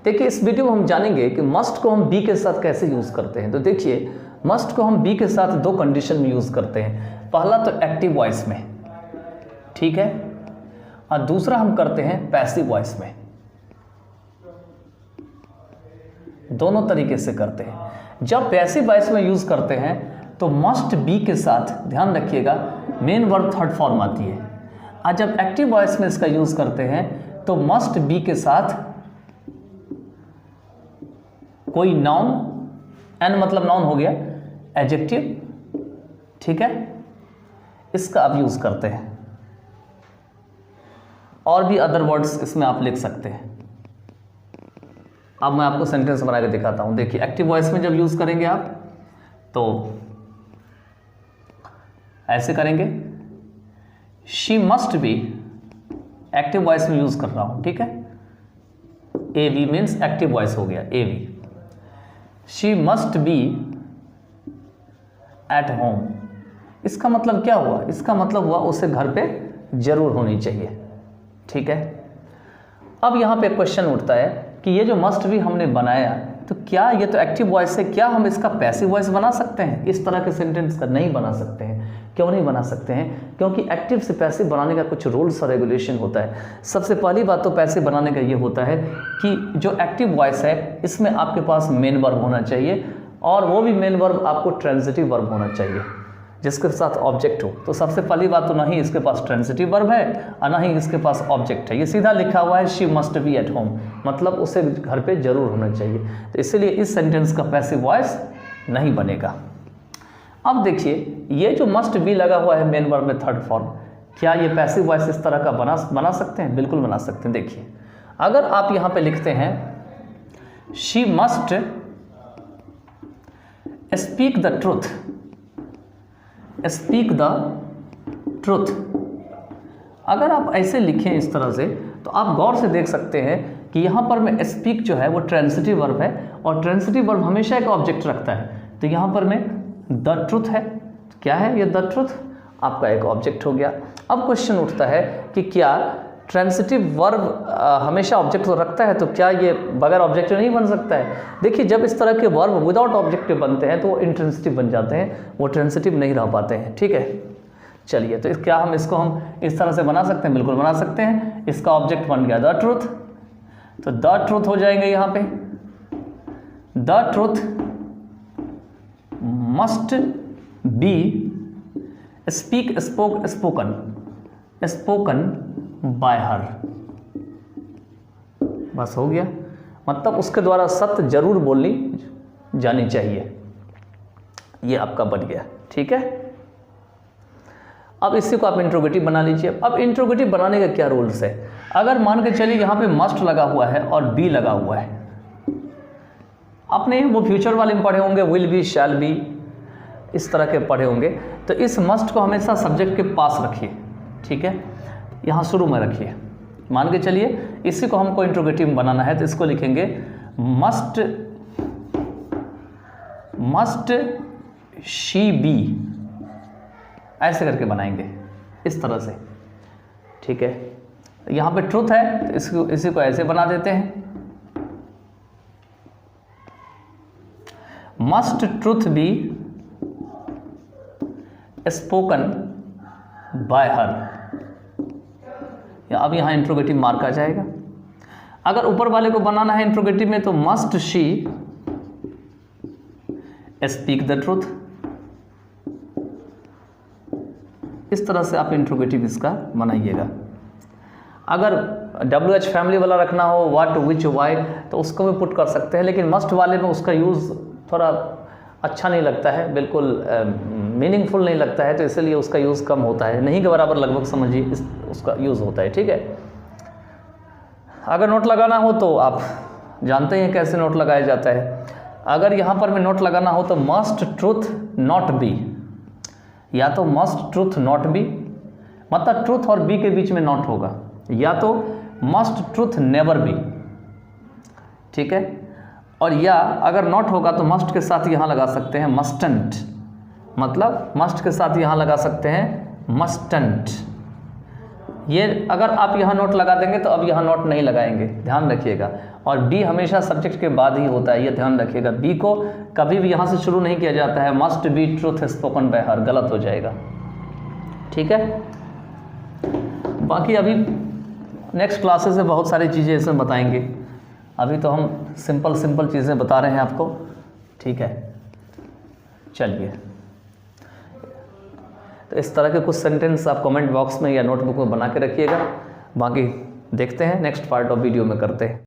देखिए इस वीडियो में हम जानेंगे कि मस्ट को हम बी के साथ कैसे यूज़ करते हैं। तो देखिए मस्ट को हम बी के साथ दो कंडीशन में यूज़ करते हैं। पहला तो एक्टिव वॉइस में, ठीक है, और दूसरा हम करते हैं पैसिव वॉइस में। दोनों तरीके से करते हैं। जब पैसिव वॉइस में यूज़ करते हैं तो मस्ट बी के साथ, ध्यान रखिएगा, मेन वर्ब थर्ड फॉर्म आती है। और जब एक्टिव वॉइस में इसका यूज़ करते हैं तो मस्ट बी के साथ कोई नाउन, एन मतलब नाउन हो गया, एडजेक्टिव, ठीक है, इसका आप यूज़ करते हैं। और भी अदर वर्ड्स इसमें आप लिख सकते हैं। अब मैं आपको सेंटेंस बना के दिखाता हूं। देखिए एक्टिव वॉइस में जब यूज़ करेंगे आप तो ऐसे करेंगे, she must be, active voice में यूज़ कर रहा हूं, ठीक है, A V means active voice हो गया, A V. She must be at home, इसका मतलब क्या हुआ? इसका मतलब हुआ उसे घर पे जरूर होनी चाहिए, ठीक है। अब यहाँ पे क्वेश्चन उठता है कि ये जो मस्ट बी हमने बनाया, तो क्या ये तो एक्टिव वॉइस है, क्या हम इसका पैसिव वॉइस बना सकते हैं? इस तरह के सेंटेंस का नहीं बना सकते हैं। क्यों नहीं बना सकते हैं? क्योंकि एक्टिव से पैसिव बनाने का कुछ रूल्स और रेगुलेशन होता है। सबसे पहली बात तो पैसिव बनाने का ये होता है कि जो एक्टिव वॉइस है इसमें आपके पास मेन वर्ब होना चाहिए, और वो भी मेन वर्ब आपको ट्रांजिटिव वर्ब होना चाहिए जिसके साथ ऑब्जेक्ट हो। तो सबसे पहली बात तो ना ही इसके पास ट्रांजिटिव वर्ब है और ना ही इसके पास ऑब्जेक्ट है। ये सीधा लिखा हुआ है she must be at home, मतलब उसे घर पे जरूर होना चाहिए। तो इसलिए इस सेंटेंस का पैसिव वॉइस नहीं बनेगा। अब देखिए ये जो मस्ट बी लगा हुआ है मेन वर्ब में थर्ड फॉर्म, क्या ये पैसिव वॉइस इस तरह का बना सकते हैं? बिल्कुल बना सकते हैं। देखिए अगर आप यहाँ पे लिखते हैं she must speak the truth, speak the truth, अगर आप ऐसे लिखें इस तरह से तो आप गौर से देख सकते हैं कि यहाँ पर में स्पीक जो है वो ट्रांजिटिव वर्ब है, और ट्रांजिटिव वर्ब हमेशा एक ऑब्जेक्ट रखता है। तो यहाँ पर में द ट्रूथ है, क्या है ये? द ट्रूथ आपका एक ऑब्जेक्ट हो गया। अब क्वेश्चन उठता है कि क्या ट्रांजिटिव वर्ब हमेशा ऑब्जेक्ट तो रखता है, तो क्या ये बगैर ऑब्जेक्टिव नहीं बन सकता है? देखिए जब इस तरह के वर्ब विदाउट ऑब्जेक्टिव बनते हैं तो वो इंट्रांजिटिव बन जाते हैं, वो ट्रांजिटिव नहीं रह पाते हैं, ठीक है। चलिए तो क्या हम इसको इस तरह से बना सकते हैं? बिल्कुल बना सकते हैं। इसका ऑब्जेक्ट बन गया द ट्रूथ, तो द ट्रूथ हो जाएंगे यहाँ पे, the truth must be speak spoken by हर, बस हो गया। मतलब उसके द्वारा सत्य जरूर बोलनी जानी चाहिए, ये आपका बन गया, ठीक है। अब इसी को आप इंट्रोगेटिव बना लीजिए। अब इंट्रोगेटिव बनाने का क्या रूल्स है? अगर मान के चलिए यहाँ पे मस्ट लगा हुआ है और बी लगा हुआ है, आपने वो फ्यूचर वाले में पढ़े होंगे, विल बी, शैल बी, इस तरह के पढ़े होंगे। तो इस मस्ट को हमेशा सब्जेक्ट के पास रखिए, ठीक है, यहाँ शुरू में रखिए। मान के चलिए इसी को हमको इंट्रोगेटिव में बनाना है, तो इसको लिखेंगे मस्ट शी बी, ऐसे करके बनाएंगे इस तरह से, ठीक है। यहाँ पे ट्रूथ है तो इसी को ऐसे बना देते हैं, must truth be spoken by हर। अब यहाँ इंट्रोगेटिव मार्क आ जाएगा। अगर ऊपर वाले को बनाना है इंट्रोगेटिव में तो must she speak the truth, इस तरह से आप इंट्रोगेटिव इसका बनाइएगा। अगर WH फैमिली वाला रखना हो, व्हाट, विच, वाई, तो उसको भी पुट कर सकते हैं, लेकिन मस्ट वाले में उसका यूज़ थोड़ा अच्छा नहीं लगता है, बिल्कुल मीनिंगफुल नहीं लगता है, तो इसलिए उसका यूज़ कम होता है, नहीं के बराबर लगभग समझिए उसका यूज़ होता है, ठीक है। अगर नोट लगाना हो तो आप जानते हैं कैसे नोट लगाया जाता है। अगर यहाँ पर में नोट लगाना हो तो मस्ट ट्रूथ नॉट बी, या तो मस्ट ट्रूथ नॉट बी, मतलब ट्रूथ और बी के बीच में नॉट होगा, या तो मस्ट ट्रूथ नेवर बी, ठीक है। और या अगर नॉट होगा तो मस्ट के साथ यहाँ लगा सकते हैं मस्टंट, मतलब मस्ट के साथ यहाँ लगा सकते हैं मस्टंट। ये अगर आप यहाँ नोट लगा देंगे तो अब यहाँ नोट नहीं लगाएंगे, ध्यान रखिएगा। और बी हमेशा सब्जेक्ट के बाद ही होता है, ये ध्यान रखिएगा। बी को कभी भी यहाँ से शुरू नहीं किया जाता है, must be truth spoken by हर, गलत हो जाएगा। ठीक है, बाकी अभी नेक्स्ट क्लासेस में बहुत सारी चीज़ें इसमें बताएंगे, अभी तो हम सिंपल चीज़ें बता रहे हैं आपको। ठीक है, चलिए, तो इस तरह के कुछ सेंटेंस आप कमेंट बॉक्स में या नोटबुक में बना के रखिएगा। बाकी देखते हैं नेक्स्ट पार्ट ऑफ वीडियो में करते हैं।